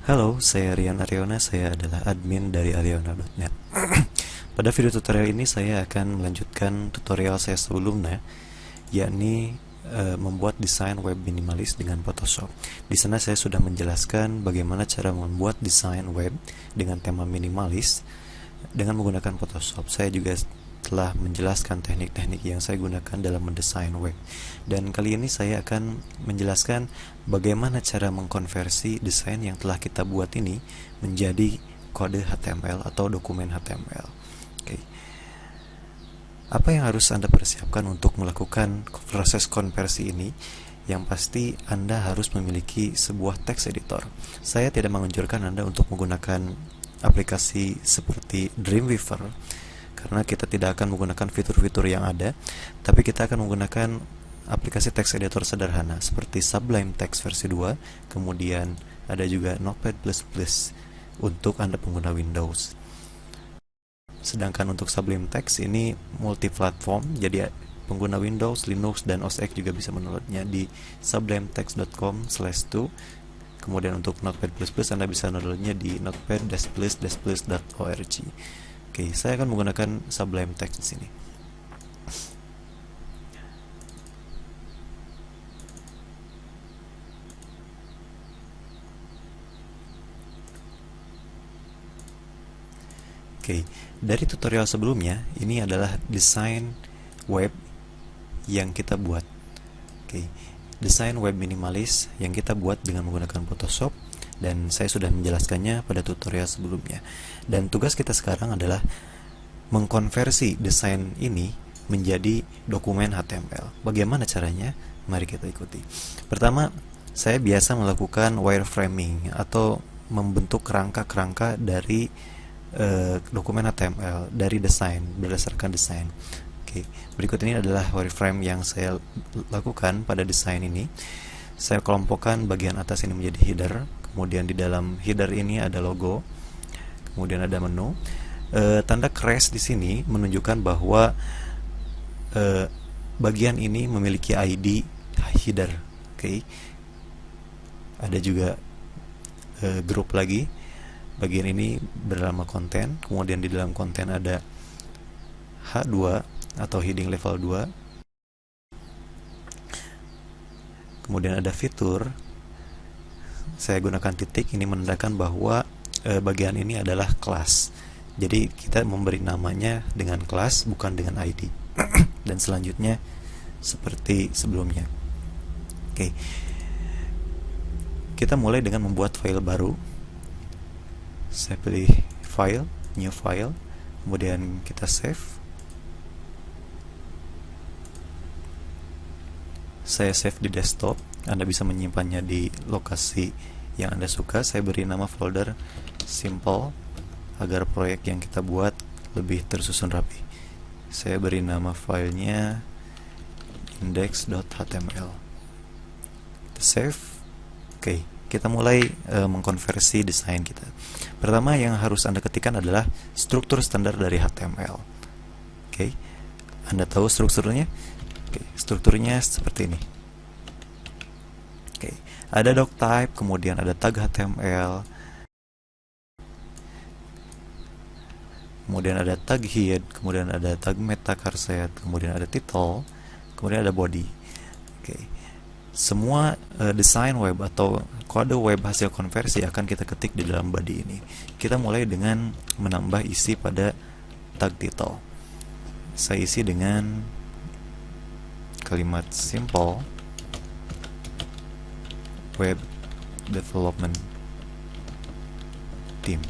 Halo, saya Rian Ariona, saya adalah admin dari ariona.net. Pada video tutorial ini saya akan melanjutkan tutorial saya sebelumnya, yakni membuat desain web minimalis dengan Photoshop. Di sana saya sudah menjelaskan bagaimana cara membuat desain web dengan tema minimalis dengan menggunakan Photoshop. Saya juga telah menjelaskan teknik-teknik yang saya gunakan dalam mendesain web. Dan kali ini saya akan menjelaskan bagaimana cara mengkonversi desain yang telah kita buat ini menjadi kode HTML atau dokumen HTML. Oke. Apa yang harus Anda persiapkan untuk melakukan proses konversi ini? Yang pasti Anda harus memiliki sebuah text editor. Saya tidak menganjurkan Anda untuk menggunakan aplikasi seperti Dreamweaver karena kita tidak akan menggunakan fitur-fitur yang ada, tapi kita akan menggunakan aplikasi text editor sederhana seperti Sublime Text versi 2, kemudian ada juga Notepad++ untuk Anda pengguna Windows. Sedangkan untuk Sublime Text ini multi-platform, jadi pengguna Windows, Linux, dan OS X juga bisa mendownloadnya di sublimetext.com/2. Kemudian untuk Notepad++ Anda bisa mendownloadnya di notepad++.org. Oke, saya akan menggunakan Sublime Text di sini. Oke, dari tutorial sebelumnya, ini adalah desain web yang kita buat. Oke, desain web minimalis yang kita buat dengan menggunakan Photoshop, dan saya sudah menjelaskannya pada tutorial sebelumnya. Dan tugas kita sekarang adalah mengkonversi desain ini menjadi dokumen HTML. Bagaimana caranya? Mari kita ikuti. Pertama, saya biasa melakukan wireframing atau membentuk kerangka-kerangka dari dokumen HTML dari desain, berdasarkan desain. Oke, berikut ini adalah wireframe yang saya lakukan pada desain ini. Saya kelompokkan bagian atas ini menjadi header, kemudian di dalam header ini ada logo, kemudian ada menu. Tanda crash di sini menunjukkan bahwa bagian ini memiliki ID header. Oke. Ada juga grup lagi. Bagian ini bernama konten, kemudian di dalam konten ada H2 atau heading level 2. Kemudian ada fitur. Saya gunakan titik, ini menandakan bahwa bagian ini adalah kelas. Jadi kita memberi namanya dengan kelas, bukan dengan ID. Dan selanjutnya seperti sebelumnya. Oke. Kita mulai dengan membuat file baru. Saya pilih file, new file, kemudian kita save. Saya save di desktop. Anda bisa menyimpannya di lokasi yang Anda suka. Saya beri nama folder simple agar proyek yang kita buat lebih tersusun rapi. Saya beri nama filenya index.html. Kita save. Oke, kita mulai mengkonversi desain kita. Pertama yang harus Anda ketikkan adalah struktur standar dari HTML. Oke, Anda tahu strukturnya? Oke, strukturnya seperti ini. Oke, ada doctype, kemudian ada tag HTML, kemudian ada tag head, kemudian ada tag meta charset, kemudian ada title, kemudian ada body. Oke. Semua desain web atau kode web hasil konversi akan kita ketik di dalam body ini. Kita mulai dengan menambah isi pada tag title. Saya isi dengan kalimat simple web development team.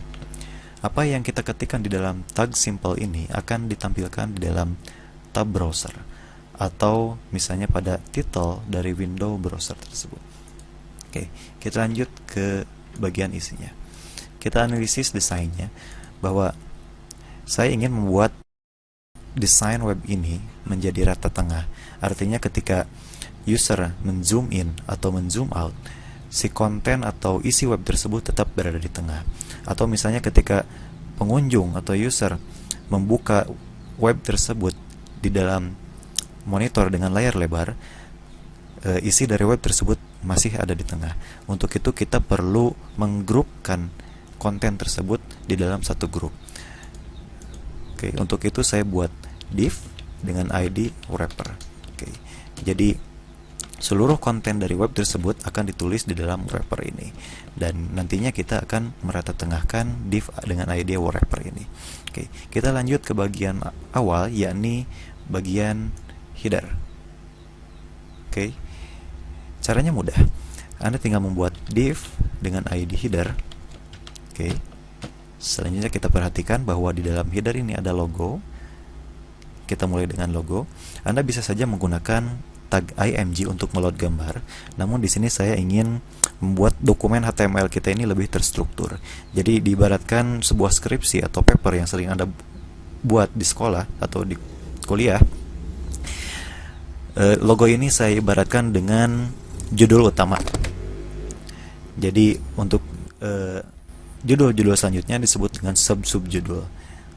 Apa yang kita ketikkan di dalam tag simple ini akan ditampilkan di dalam tab browser, atau misalnya pada title dari window browser tersebut. Oke, kita lanjut ke bagian isinya. Kita analisis desainnya, bahwa saya ingin membuat desain web ini menjadi rata tengah. Artinya ketika user men-zoom in atau men-zoom out, si konten atau isi web tersebut tetap berada di tengah. Atau misalnya ketika pengunjung atau user membuka web tersebut di dalam monitor dengan layar lebar, isi dari web tersebut masih ada di tengah. Untuk itu kita perlu menggrupkan konten tersebut di dalam satu grup. Oke, untuk itu saya buat div dengan ID wrapper. Oke, jadi seluruh konten dari web tersebut akan ditulis di dalam wrapper ini, dan nantinya kita akan merata tengahkan div dengan ID wrapper ini. Oke, kita lanjut ke bagian awal, yakni bagian header. Oke, caranya mudah. Anda tinggal membuat div dengan ID header. Oke, selanjutnya kita perhatikan bahwa di dalam header ini ada logo. Kita mulai dengan logo. Anda bisa saja menggunakan tag img untuk meload gambar, namun di sini saya ingin membuat dokumen HTML kita ini lebih terstruktur. Jadi diibaratkan sebuah skripsi atau paper yang sering Anda buat di sekolah atau di kuliah. Logo ini saya ibaratkan dengan judul utama. Jadi untuk judul-judul selanjutnya disebut dengan sub-sub-judul.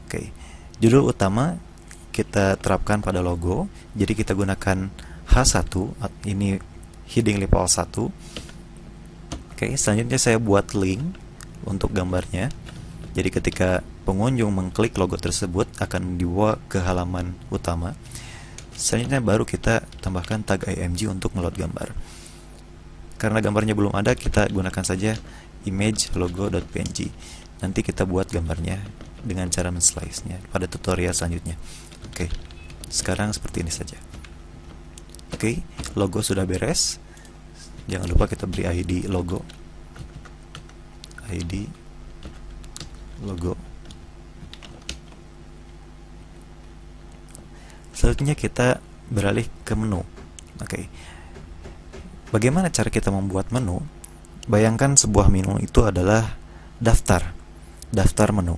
Oke, judul utama kita terapkan pada logo. Jadi kita gunakan H1, ini heading level 1. Oke, selanjutnya saya buat link untuk gambarnya. Jadi ketika pengunjung mengklik logo tersebut akan dibawa ke halaman utama. Selanjutnya baru kita tambahkan tag img untuk meload gambar. Karena gambarnya belum ada, kita gunakan saja image logo.png. Nanti kita buat gambarnya dengan cara men-slice-nya pada tutorial selanjutnya. Oke, sekarang seperti ini saja. Oke, logo sudah beres. Jangan lupa kita beri ID logo. ID logo. Selanjutnya kita beralih ke menu. Oke, bagaimana cara kita membuat menu? Bayangkan sebuah menu itu adalah daftar menu.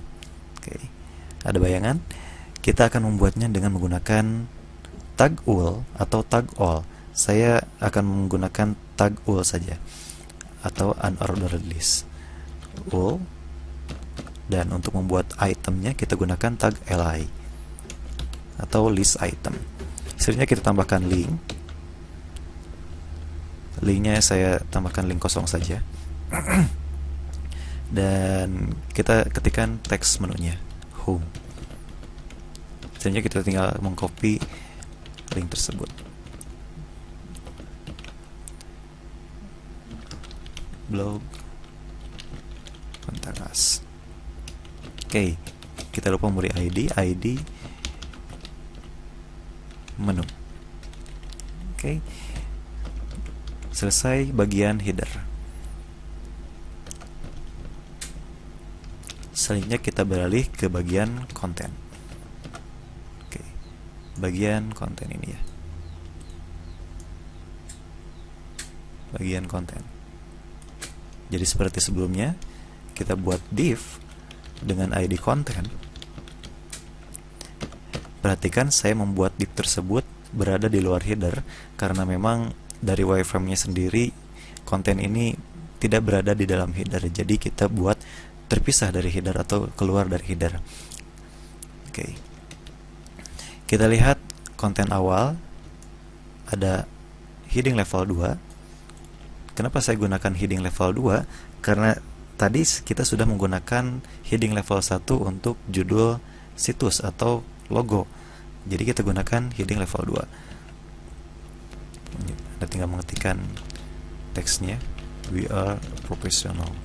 Oke, ada bayangan? Kita akan membuatnya dengan menggunakan tag ul atau tag all. Saya akan menggunakan tag ul saja atau unordered list ul, dan untuk membuat itemnya kita gunakan tag li atau list item. Selanjutnya kita tambahkan link. Linknya saya tambahkan link kosong saja. Dan kita ketikkan teks menunya home. Selanjutnya kita tinggal mengcopy link tersebut. Blog kontak us. Oke, kita lupa memberi ID menu. Oke, selesai bagian header. Selanjutnya kita beralih ke bagian konten. Bagian konten ini ya, bagian konten. Jadi seperti sebelumnya, kita buat div dengan ID konten. Perhatikan saya membuat div tersebut berada di luar header karena memang dari wireframe-nya sendiri konten ini tidak berada di dalam header. Jadi kita buat terpisah dari header atau keluar dari header. Oke. Kita lihat konten awal ada heading level 2. Kenapa saya gunakan heading level 2? Karena tadi kita sudah menggunakan heading level 1 untuk judul situs atau logo. Jadi kita gunakan heading level 2. Anda tinggal mengetikkan teksnya, we are professional.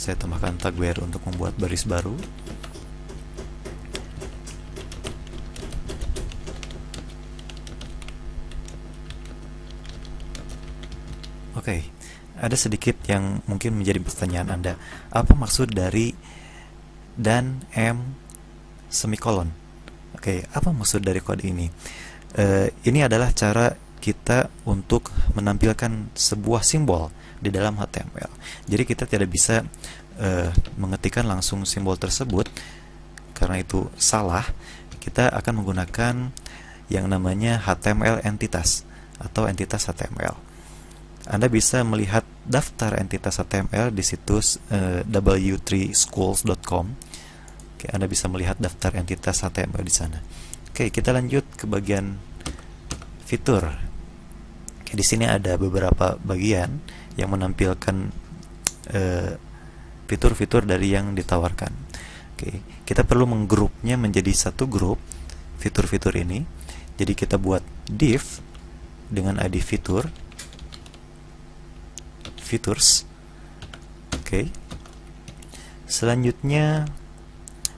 Saya tambahkan tag where untuk membuat baris baru. Oke, ada sedikit yang mungkin menjadi pertanyaan Anda. Apa maksud dari dan m semikolon? Oke, apa maksud dari kode ini? Ini adalah cara kita untuk menampilkan sebuah simbol di dalam HTML. Jadi kita tidak bisa mengetikkan langsung simbol tersebut, karena itu salah. Kita akan menggunakan yang namanya HTML entitas atau entitas HTML. Anda bisa melihat daftar entitas HTML di situs w3schools.com. Oke, Anda bisa melihat daftar entitas HTML di sana. Oke, kita lanjut ke bagian fitur. Oke, di sini ada beberapa bagian yang menampilkan fitur-fitur dari yang ditawarkan. Oke, kita perlu menggrupnya menjadi satu grup fitur-fitur ini. Jadi kita buat div dengan ID fitur, features. Oke. Selanjutnya,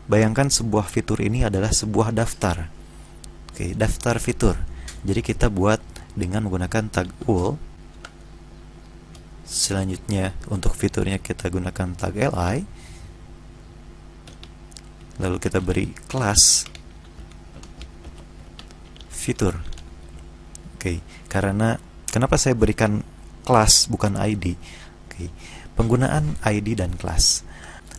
bayangkan sebuah fitur ini adalah sebuah daftar. Oke, daftar fitur. Jadi kita buat dengan menggunakan tag ul. Selanjutnya, untuk fiturnya kita gunakan tag li. Lalu kita beri kelas fitur. Oke, karena kenapa saya berikan kelas bukan ID? Oke, penggunaan ID dan kelas.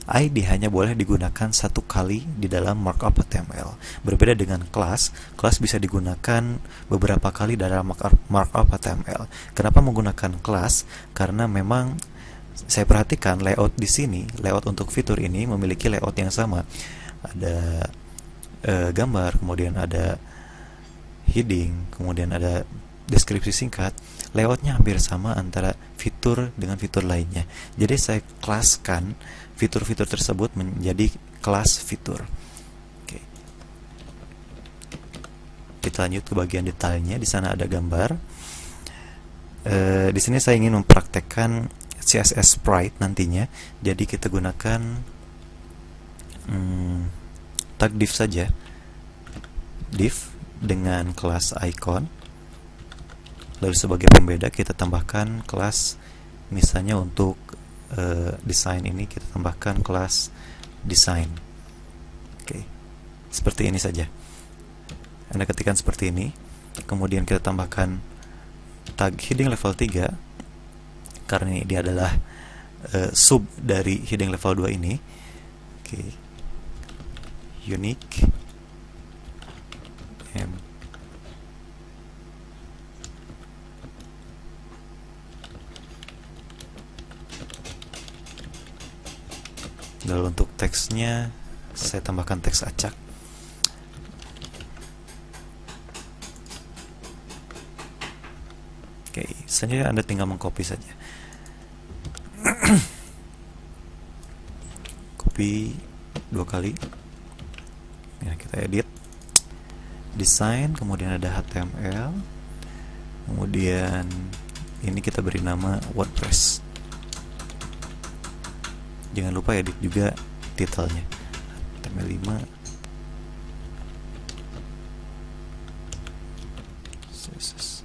ID hanya boleh digunakan satu kali di dalam markup HTML. Berbeda dengan kelas, kelas bisa digunakan beberapa kali dalam markup HTML. Kenapa menggunakan kelas? Karena memang saya perhatikan layout di sini, layout untuk fitur ini memiliki layout yang sama. Ada gambar, kemudian ada heading, kemudian ada deskripsi singkat. Layoutnya hampir sama antara fitur dengan fitur lainnya. Jadi saya kelaskan fitur-fitur tersebut menjadi kelas fitur. Oke. Kita lanjut ke bagian detailnya. Di sana ada gambar. Di sini saya ingin mempraktekkan CSS Sprite nantinya. Jadi kita gunakan tag div saja. Div dengan kelas icon. Lalu sebagai pembeda kita tambahkan kelas, misalnya untuk desain ini kita tambahkan kelas design. Oke, seperti ini saja. Anda ketikkan seperti ini. Kemudian kita tambahkan tag heading level 3 karena ini dia adalah sub dari heading level 2 ini. Oke, unique Lalu untuk teksnya saya tambahkan teks acak. Oke, selanjutnya Anda tinggal mengcopy saja. Copy 2 kali. Ya, kita edit. Desain, kemudian ada HTML. Kemudian ini kita beri nama WordPress. Jangan lupa edit juga titelnya. HTML5 CSS.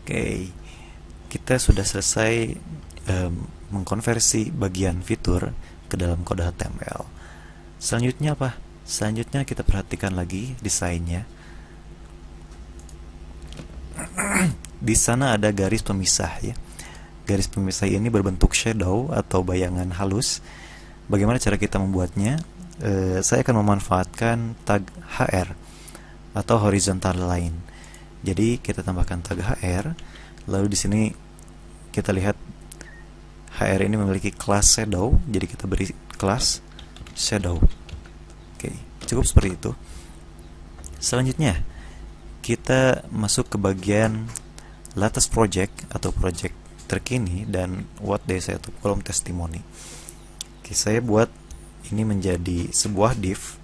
Oke, kita sudah selesai mengkonversi bagian fitur ke dalam kode HTML. Selanjutnya apa? Selanjutnya kita perhatikan lagi desainnya. Di sana ada garis pemisah ya. Garis pemisah ini berbentuk shadow atau bayangan halus. Bagaimana cara kita membuatnya? Saya akan memanfaatkan tag HR atau horizontal line. Jadi kita tambahkan tag HR. Lalu di sini kita lihat HR ini memiliki kelas shadow. Jadi kita beri kelas shadow. Oke, cukup seperti itu. Selanjutnya kita masuk ke bagian latest project atau project terkini dan what desa atau kolom testimoni. Oke, saya buat ini menjadi sebuah div.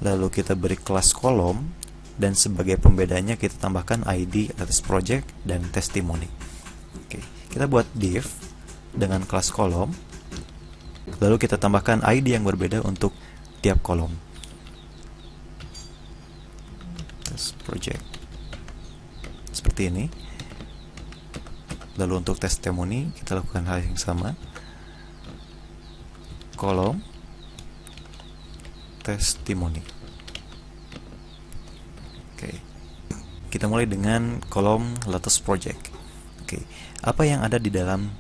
Lalu kita beri kelas kolom dan sebagai pembedanya kita tambahkan ID latest project dan testimoni. Oke, kita buat div dengan kelas kolom. Lalu kita tambahkan ID yang berbeda untuk tiap kolom. Test project seperti ini. Lalu untuk testimoni kita lakukan hal yang sama. Kolom testimoni. Oke. Kita mulai dengan kolom latest project. Oke. Apa yang ada di dalam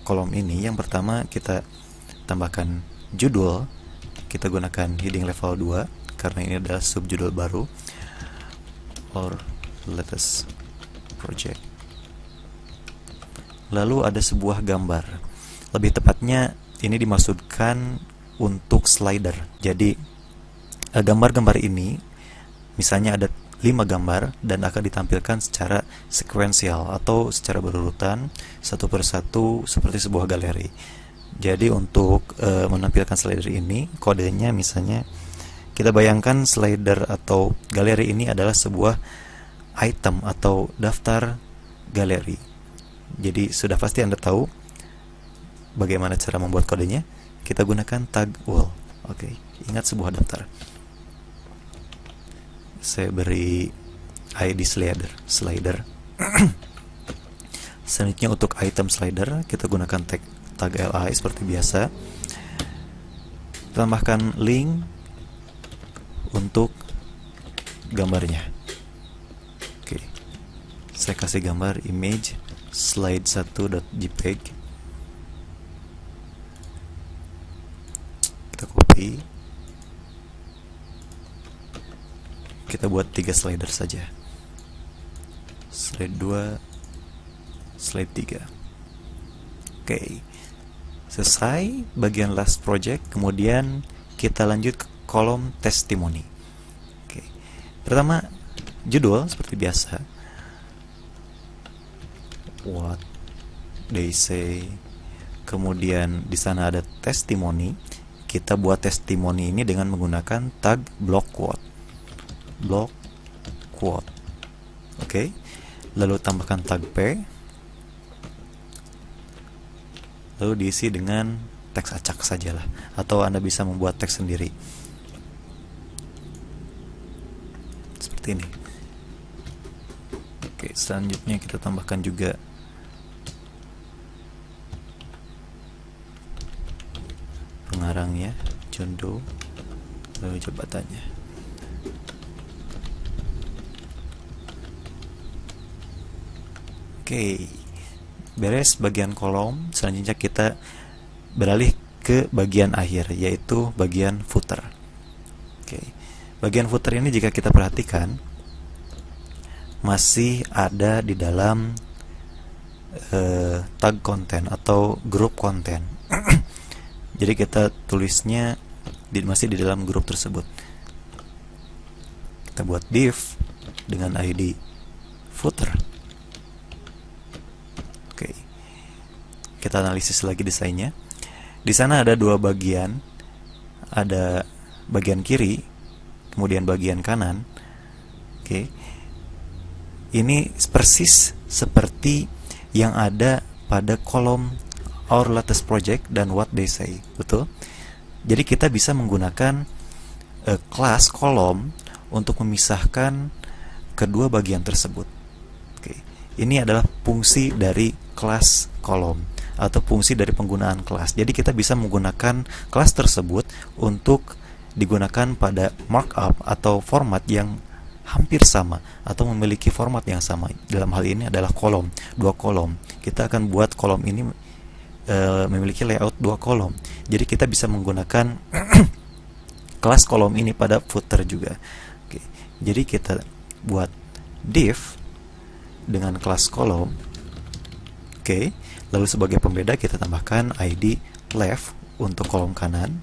kolom ini, yang pertama kita tambahkan judul. Kita gunakan heading level 2 karena ini adalah subjudul baru, or latest project. Lalu ada sebuah gambar, lebih tepatnya ini dimaksudkan untuk slider. Jadi gambar-gambar ini misalnya ada 5 gambar dan akan ditampilkan secara sekuensial atau secara berurutan satu persatu seperti sebuah galeri. Jadi untuk menampilkan slider ini, kodenya misalnya kita bayangkan slider atau galeri ini adalah sebuah item atau daftar galeri. Jadi sudah pasti Anda tahu bagaimana cara membuat kodenya. Kita gunakan tag wall. Oke, ingat sebuah daftar. Saya beri ID slider. Selanjutnya untuk item slider kita gunakan tag li seperti biasa. Tambahkan link untuk gambarnya. Oke, saya kasih gambar image slide1.jpg. Kita copy. Kita buat 3 slider saja. Slide 2, slide 3. Oke. Selesai bagian last project, kemudian kita lanjut ke kolom testimoni. Oke. Pertama, judul seperti biasa. What they say. Kemudian di sana ada testimoni. Kita buat testimoni ini dengan menggunakan tag block quote. Oke. Lalu tambahkan tag p. Lalu diisi dengan teks acak sajalah, atau Anda bisa membuat teks sendiri seperti ini. Oke, selanjutnya kita tambahkan juga pengarangnya, John Doe, lalu jabatannya. Oke, beres bagian kolom. Selanjutnya kita beralih ke bagian akhir, yaitu bagian footer. Oke, bagian footer ini jika kita perhatikan masih ada di dalam tag konten atau grup konten. Jadi kita tulisnya masih di dalam grup tersebut. Kita buat div dengan ID footer. Oke, kita analisis lagi desainnya. Di sana ada 2 bagian, ada bagian kiri, kemudian bagian kanan. Oke, ini persis seperti yang ada pada kolom our latest project dan what they say, betul? Jadi kita bisa menggunakan kelas kolom untuk memisahkan kedua bagian tersebut. Oke, ini adalah fungsi dari kelas kolom atau fungsi dari penggunaan kelas. Jadi kita bisa menggunakan kelas tersebut untuk digunakan pada markup atau format yang hampir sama atau memiliki format yang sama. Dalam hal ini adalah kolom, 2 kolom. Kita akan buat kolom ini memiliki layout 2 kolom. Jadi kita bisa menggunakan kelas kolom ini pada footer juga. Oke, jadi kita buat div dengan kelas kolom. Oke, lalu sebagai pembeda kita tambahkan ID left untuk kolom kanan.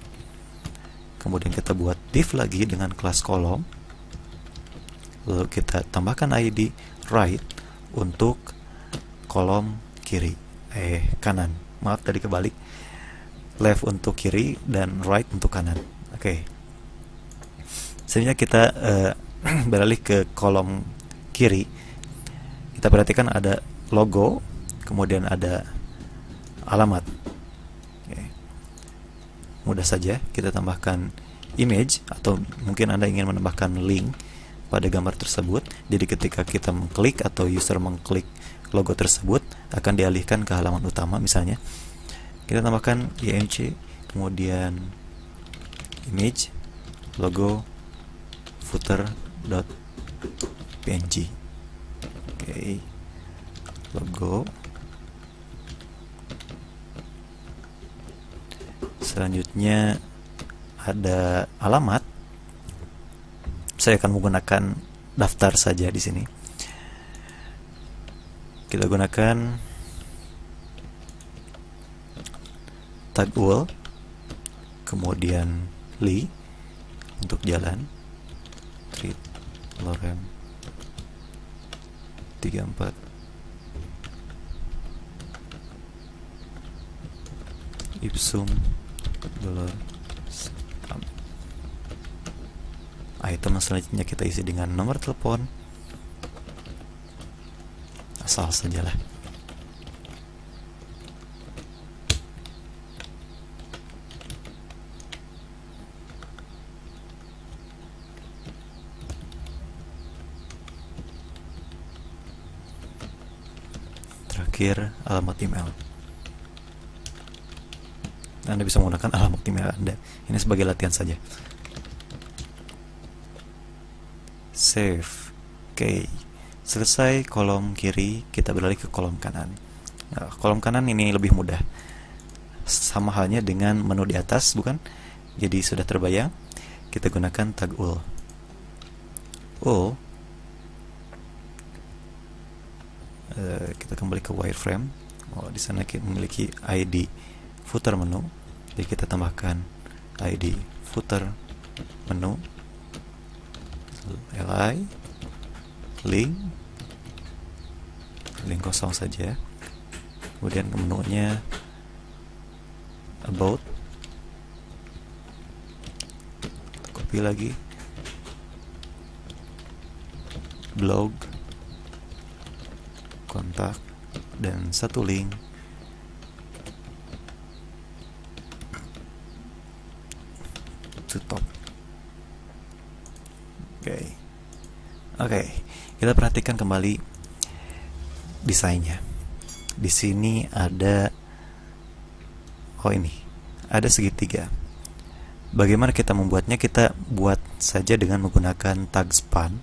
Kemudian kita buat div lagi dengan kelas kolom. Lalu kita tambahkan ID right untuk kolom kiri, kanan. Maaf tadi kebalik. Left untuk kiri dan right untuk kanan. Oke. Selanjutnya kita beralih ke kolom kiri. Kita perhatikan ada logo, kemudian ada alamat. Oke. Mudah saja kita tambahkan image, atau mungkin Anda ingin menambahkan link pada gambar tersebut. Jadi ketika kita mengklik atau user mengklik logo tersebut akan dialihkan ke halaman utama. Misalnya kita tambahkan img, kemudian image logo footer.png. Oke, logo Selanjutnya ada alamat. Saya akan menggunakan daftar saja di sini. Kita gunakan tag ul, kemudian li untuk jalan, street, lorem 34, ipsum dollar. Item selanjutnya kita isi dengan nomor telepon, asal sajalah. Terakhir alamat email. Anda bisa menggunakan alamat email Anda. Ini sebagai latihan saja. Save. Oke. Selesai kolom kiri, kita beralih ke kolom kanan. Nah, kolom kanan ini lebih mudah. Sama halnya dengan menu di atas, bukan? Jadi sudah terbayang. Kita gunakan tag ul. Kita kembali ke wireframe. Di sana kita memiliki ID footer menu. Jadi kita tambahkan ID footer menu, li, link kosong saja. Kemudian ke menunya about, copy lagi, blog, kontak, dan satu link to top. Oke, kita perhatikan kembali desainnya. Di sini ada ada segitiga. Bagaimana kita membuatnya? Kita buat saja dengan menggunakan tag span.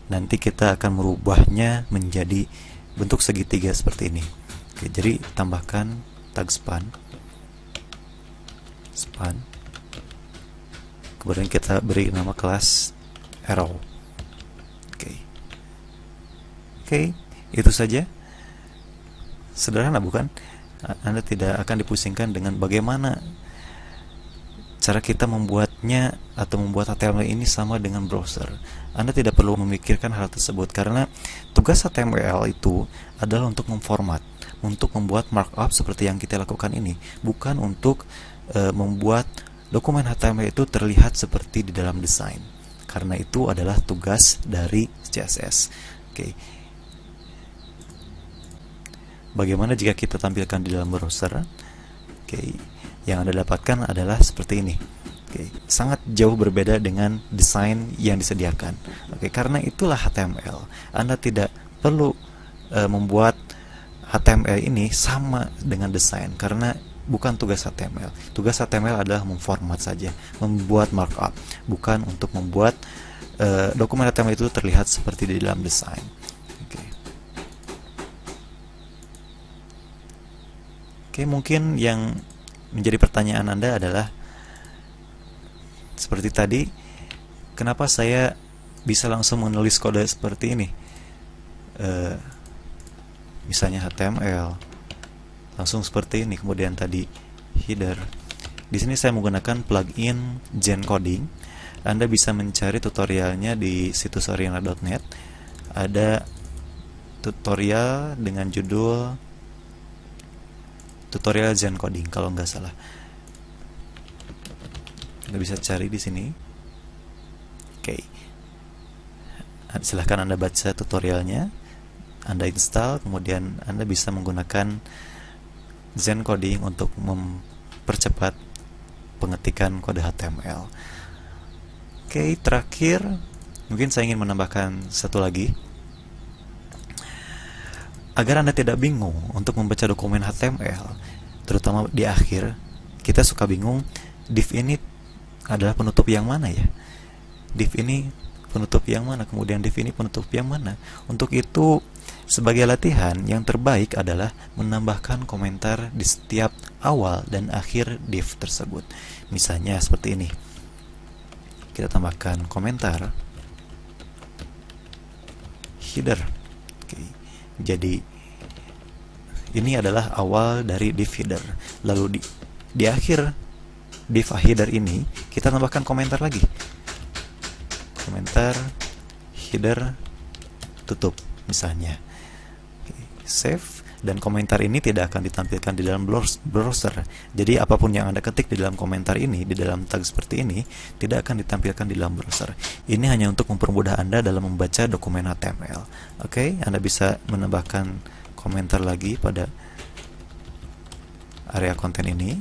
Nanti kita akan merubahnya menjadi bentuk segitiga seperti ini. Oke, jadi tambahkan tag span. Kemudian kita beri nama kelas arrow. Oke, itu saja. Sederhana, bukan? Anda tidak akan dipusingkan dengan bagaimana cara kita membuatnya atau membuat HTML ini sama dengan browser. Anda tidak perlu memikirkan hal tersebut karena tugas HTML itu adalah untuk memformat, untuk membuat markup seperti yang kita lakukan ini, bukan untuk membuat dokumen HTML itu terlihat seperti di dalam desain. Karena itu adalah tugas dari CSS. Oke. Bagaimana jika kita tampilkan di dalam browser? Oke, yang Anda dapatkan adalah seperti ini. Oke, sangat jauh berbeda dengan desain yang disediakan. Oke, karena itulah HTML. Anda tidak perlu membuat HTML ini sama dengan desain karena bukan tugas HTML. Tugas HTML adalah memformat saja, membuat markup, bukan untuk membuat dokumen HTML itu terlihat seperti di dalam desain. Oke, mungkin yang menjadi pertanyaan Anda adalah seperti tadi, kenapa saya bisa langsung menulis kode seperti ini? Misalnya HTML, langsung seperti ini. Kemudian tadi header. Di sini saya menggunakan plugin Gencoding. Anda bisa mencari tutorialnya di situs oriana.net. Ada tutorial dengan judul tutorial Gencoding kalau nggak salah. Anda bisa cari di sini. Oke. Silahkan Anda baca tutorialnya, Anda install, kemudian Anda bisa menggunakan Gencoding untuk mempercepat pengetikan kode HTML. Oke, terakhir mungkin saya ingin menambahkan satu lagi. Agar Anda tidak bingung untuk membaca dokumen HTML, terutama di akhir, kita suka bingung, div ini adalah penutup yang mana ya? Div ini penutup yang mana? Kemudian div ini penutup yang mana? Untuk itu, Sebagai latihan, yang terbaik adalah menambahkan komentar di setiap awal dan akhir div tersebut. Misalnya seperti ini. Kita tambahkan komentar header. Oke. Jadi ini adalah awal dari div header. Lalu di akhir div header ini kita tambahkan komentar lagi. Komentar header tutup misalnya. Save, dan komentar ini tidak akan ditampilkan di dalam browser. Jadi apapun yang Anda ketik di dalam komentar ini, di dalam tag seperti ini, tidak akan ditampilkan di dalam browser. Ini hanya untuk mempermudah Anda dalam membaca dokumen HTML. Oke, Anda bisa menambahkan komentar lagi pada area konten ini,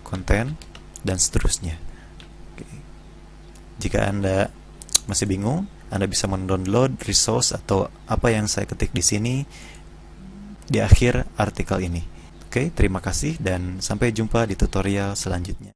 konten, dan seterusnya. Oke. Jika Anda masih bingung, Anda bisa mendownload resource atau apa yang saya ketik di sini di akhir artikel ini. Oke, terima kasih dan sampai jumpa di tutorial selanjutnya.